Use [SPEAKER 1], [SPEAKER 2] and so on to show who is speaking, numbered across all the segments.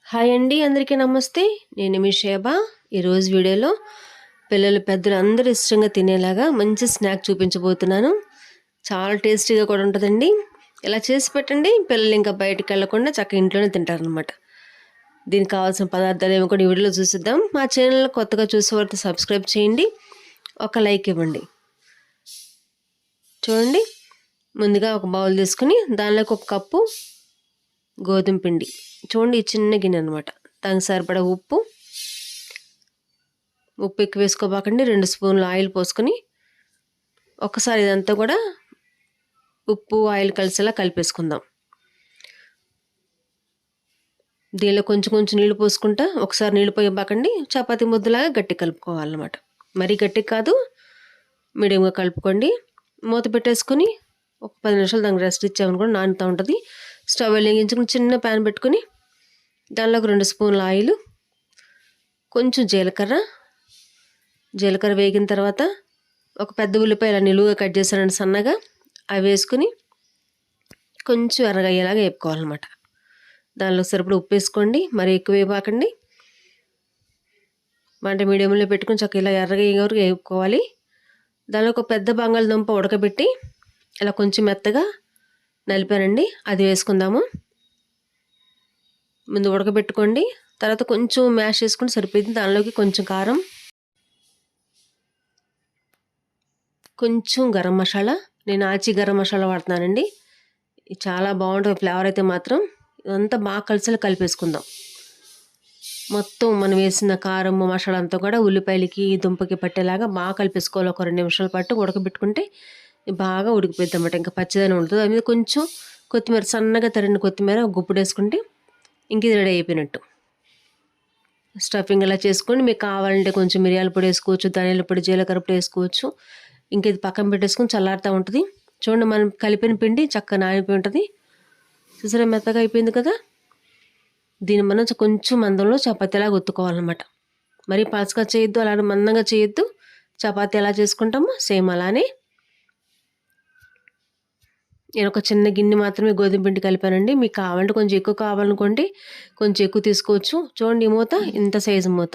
[SPEAKER 1] Hi అండి, అందరికీ నమస్తే. నేను మీ షేబా. ఈరోజు వీడియోలో పిల్లలు పెద్దలు అందరూ ఇష్టంగా తినేలాగా మంచి స్నాక్ చూపించబోతున్నాను. చాలా టేస్టీగా కూడా ఉంటుందండి. ఇలా చేసి పెట్టండి, పిల్లలు ఇంకా బయటికి వెళ్ళకుండా చక్కగా ఇంట్లోనే తింటారనమాట. దీనికి కావాల్సిన పదార్థాలు ఏమో కూడా ఈ వీడియోలో చూసిద్దాం. మా ఛానల్ కొత్తగా చూసేవారితో సబ్స్క్రైబ్ చేయండి, ఒక లైక్ ఇవ్వండి. చూడండి, ముందుగా ఒక బౌల్ తీసుకుని దానిలోకి ఒక కప్పు గోధుమ పిండి, చూడండి ఈ చిన్న గిన్నె అనమాట, దానికి సరిపడా ఉప్పు ఎక్కువ వేసుకోబాకండి. 2 స్పూన్లు ఆయిల్ పోసుకొని ఒకసారి ఇదంతా కూడా ఉప్పు ఆయిల్ కలిసేలా కలిపేసుకుందాం. దీనిలో కొంచెం కొంచెం నీళ్ళు పోసుకుంటా ఒకసారి నీళ్ళు పోయబాకండి. చపాతీ ముద్దలాగా గట్టి కలుపుకోవాలన్నమాట. మరీ గట్టి కాదు, మీడియంగా కలుపుకోండి. మూత పెట్టేసుకొని ఒక 10 నిమిషాలు దానికి రెస్ట్ ఇచ్చామని కూడా నానుతూ ఉంటుంది. స్టవ్ వెలిగించుకుని చిన్న ప్యాన్ పెట్టుకుని దానిలోకి 2 స్పూన్ల ఆయిల్, కొంచెం జీలకర్ర వేగిన తర్వాత ఒక పెద్ద ఉల్లిపాయ ఇలా నిలువుగా కట్ చేశానండి సన్నగా, అవి వేసుకుని కొంచెం ఎర్రగయ్యేలాగా వేపుకోవాలన్నమాట. దానిలో సరిపడా ఉప్పు వేసుకోండి, మరి ఎక్కువ వేయబాకండి. మంట మీడియంలో పెట్టుకుని చక్కగా ఇలా ఎర్రగయ్యే వరకు వేపుకోవాలి. దానిలో ఒక పెద్ద బంగాళదుంప ఉడకబెట్టి ఇలా కొంచెం మెత్తగా నలిపానండి, అది వేసుకుందాము. ముందు ఉడకబెట్టుకోండి, తర్వాత కొంచెం మ్యాష్ చేసుకుని సరిపోయింది. దానిలోకి కొంచెం కారం, కొంచెం గరం మసాలా, నేను ఆచి గరం మసాలా వాడుతున్నానండి. ఇది చాలా బాగుంటుంది ఫ్లేవర్ అయితే మాత్రం. ఇదంతా బాగా కలిసేలా కలిపేసుకుందాం. మొత్తం మనం వేసిన కారం మసాలా అంతా కూడా ఉల్లిపాయలకి దుంపకి పట్టేలాగా బాగా కలిపేసుకోవాలి. ఒక 2 నిమిషాల పాటు ఉడకబెట్టుకుంటే బాగా ఉడికిపోద్ది అన్నమాట. ఇంకా పచ్చిదనం ఉంటుంది. అది మీద కొంచెం కొత్తిమీర, సన్నగా తరిగిన కొత్తిమీర గుప్పుడు వేసుకుంటే ఇంక ఇది రెడీ అయిపోయినట్టు. స్టఫింగ్ ఇలా చేసుకోండి. మీకు కావాలంటే కొంచెం మిరియాల పొడి వేసుకోవచ్చు, ధనియాల పొడి, జీలకర్ర పొడి వేసుకోవచ్చు. ఇంక ఇది పక్కన పెట్టేసుకొని చల్లారుతూ ఉంటుంది. చూడండి, మనం కలిపిన పిండి చక్కగా నానిపోయి ఉంటుంది. చూసారా, మెత్తగా అయిపోయింది కదా. దీన్ని మనం కొంచెం మందంలో చపాతీలాగా ఒత్తుకోవాలన్నమాట. మరి పలచగా చేయొద్దు, అలానే మందంగా చేయొద్దు. చపాతీ ఎలా చేసుకుంటామో సేమ్ అలానే. నేను ఒక చిన్న గిన్నె మాత్రమే గోధుమ పిండి కలిపానండి. మీకు కావాలంటే కొంచెం ఎక్కువ కావాలనుకోండి కొంచెం ఎక్కువ తీసుకోవచ్చు. చూడండి, ఈ మూత ఇంత సైజు మూత,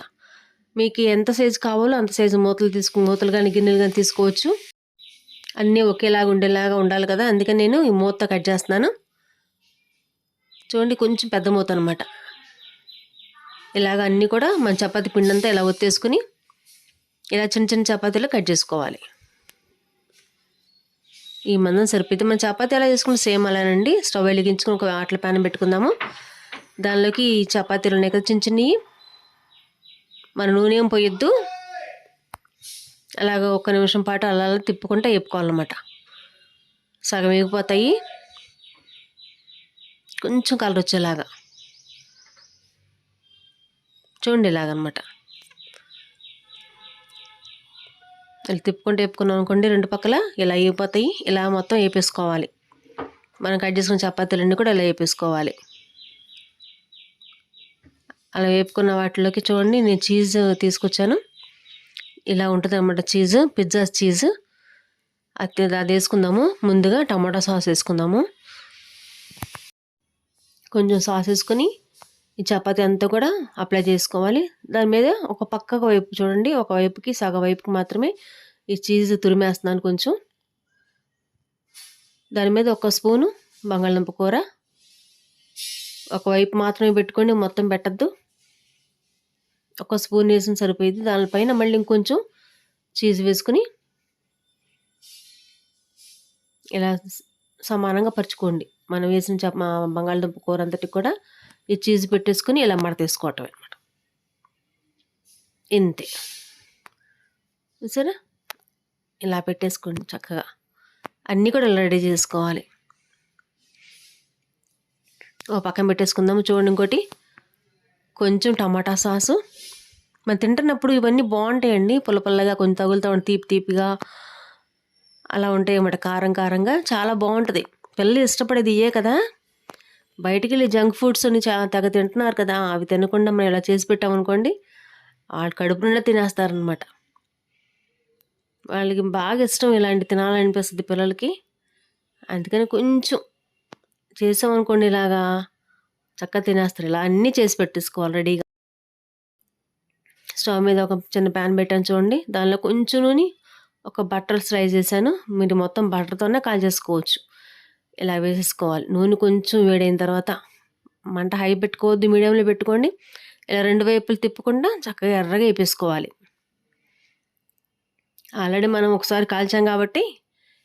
[SPEAKER 1] మీకు ఎంత సైజు కావాలో అంత సైజు మూతలు కానీ గిన్నెలు కానీ తీసుకోవచ్చు. అన్నీ ఒకేలాగా ఉండేలాగా ఉండాలి కదా, అందుకని నేను ఈ మూత కట్ చేస్తున్నాను. చూడండి, కొంచెం పెద్ద మూత అనమాట. ఇలాగ అన్నీ కూడా మన చపాతీ పిండి అంతా ఇలా ఒత్తేసుకుని ఇలా చిన్న చిన్న చపాతీలు కట్ చేసుకోవాలి. ఈ మందం సరిపోతే మన చపాతీ ఎలా చేసుకుంటే సేమ్ అలానండి. స్టవ్ వెలిగించుకుని ఒక ఆటల ప్యాన్ పెట్టుకుందాము. దానిలోకి ఈ చపాతీలు ఉన్నాయి కదా చిన్న చిన్నవి, మన నూనె ఏం పోయొద్దు. అలాగ 1 నిమిషం పాటు అలా తిప్పుకుంటూ వేపుకోవాలన్నమాట. సగం వేగిపోతాయి, కొంచెం కలర్ వచ్చేలాగా. చూడండి, ఇలాగనమాట. ఇలా తిప్పుకుంటూ వేపుకున్నాం అనుకోండి, 2 పక్కల ఇలా వేగిపోతాయి. ఇలా మొత్తం వేపేసుకోవాలి. మనం కట్ చేసుకున్న చపాతీలన్నీ కూడా ఇలా వేపేసుకోవాలి. అలా వేపుకున్న వాటిలోకి చూడండి, నేను చీజ్ తీసుకొచ్చాను. ఇలా ఉంటుంది అన్నమాట, పిజ్జా చీజ్. అది వేసుకుందాము. ముందుగా టమాటా సాస్ వేసుకుందాము. కొంచెం సాస్ వేసుకొని ఈ చపాతీ అంతా కూడా అప్లై చేసుకోవాలి. దాని మీద ఒక పక్కకు వైపు చూడండి, ఒక వైపుకి సగం వైపుకి మాత్రమే ఈ చీజ్ తురిమేస్తున్నాను కొంచెం. దాని మీద 1 స్పూను బంగాళదుంప కూర, ఒకవైపు మాత్రమే పెట్టుకోండి, మొత్తం పెట్టద్దు. 1 స్పూన్ వేసిన సరిపోయింది. దానిపైన మళ్ళీ ఇంకొంచెం చీజ్ వేసుకుని ఇలా సమానంగా పరుచుకోండి. మనం వేసిన బంగాళదుంప కూర అంతటికి కూడా ఈ చీజ్ పెట్టేసుకుని ఇలా మడతేసుకోవటం అనమాట. ఇంతే, సరే ఇలా పెట్టేసుకోండి. చక్కగా అన్నీ కూడా ఇలా రెడీ చేసుకోవాలి. ఓ పక్కన పెట్టేసుకుందాము. చూడండి, ఇంకోటి కొంచెం టమాటా సాసు. మనం తింటున్నప్పుడు ఇవన్నీ బాగుంటాయండి, పుల్లగా కొంచెం తగులుతూ ఉంటే తీపిగా అలా ఉంటాయి అన్నమాట. కారంగా చాలా బాగుంటుంది. పిల్లలు ఇష్టపడేది ఇయే కదా. బయటికి వెళ్ళి జంక్ ఫుడ్స్ అని తెగ తింటున్నారు కదా, అవి తినకుండా మనం ఇలా చేసి పెట్టామనుకోండి, వాళ్ళ కడుపు నిండా తినేస్తారనమాట. వాళ్ళకి బాగా ఇష్టం ఇలాంటి తినాలనిపిస్తుంది పిల్లలకి. అందుకని కొంచెం చేసామనుకోండి ఇలాగా చక్కగా తినేస్తారు. ఇలా అన్నీ చేసి పెట్టేసుకోవాలి రెడీగా. స్టవ్ మీద ఒక చిన్న ప్యాన్ పెట్టాను చూడండి. దానిలో కొంచెం నూనె, ఒక బటర్ ఫ్రై చేశాను. మీరు మొత్తం బటర్తోనే కాల్చేసుకోవచ్చు. ఇలా వేసేసుకోవాలి. నూనె కొంచెం వేడైన తర్వాత మంట హై పెట్టుకోవద్దు, మీడియంలో పెట్టుకోండి. ఇలా 2 వైపులు తిప్పకుండా చక్కగా ఎర్రగా వేపేసుకోవాలి. ఆల్రెడీ మనం ఒకసారి కాల్చాం కాబట్టి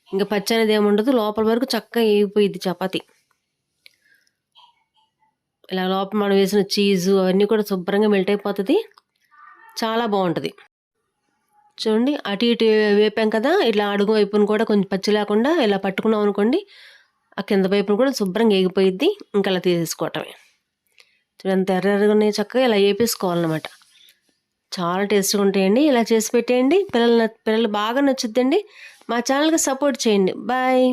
[SPEAKER 1] ఇంకా పచ్చి అనేది ఏముండదు. లోపల వరకు చక్కగా వేగిపోయిద్ది చపాతీ. ఇలా లోపల మనం వేసిన చీజు అవన్నీ కూడా శుభ్రంగా మెల్ట్ అయిపోతుంది. చాలా బాగుంటుంది. చూడండి అటు ఇటు వేపాం కదా, ఇట్లా అడుగు వైపును కూడా కొంచెం పచ్చి లేకుండా ఇలా పట్టుకున్నాం అనుకోండి, ఆ కింద వైపును కూడా శుభ్రంగా వేగిపోయిద్ది. ఇంకా అలా తీసేసుకోవటమే. ఎంత ఎర్రగా ఉన్నాయి, చక్కగా ఇలా వేపేసుకోవాలన్నమాట. చాలా టేస్ట్గా ఉంటాయండి. ఇలా చేసి పెట్టేయండి. పిల్లలు బాగా నచ్చుద్దండి. మా ఛానల్కి సపోర్ట్ చేయండి. బాయ్.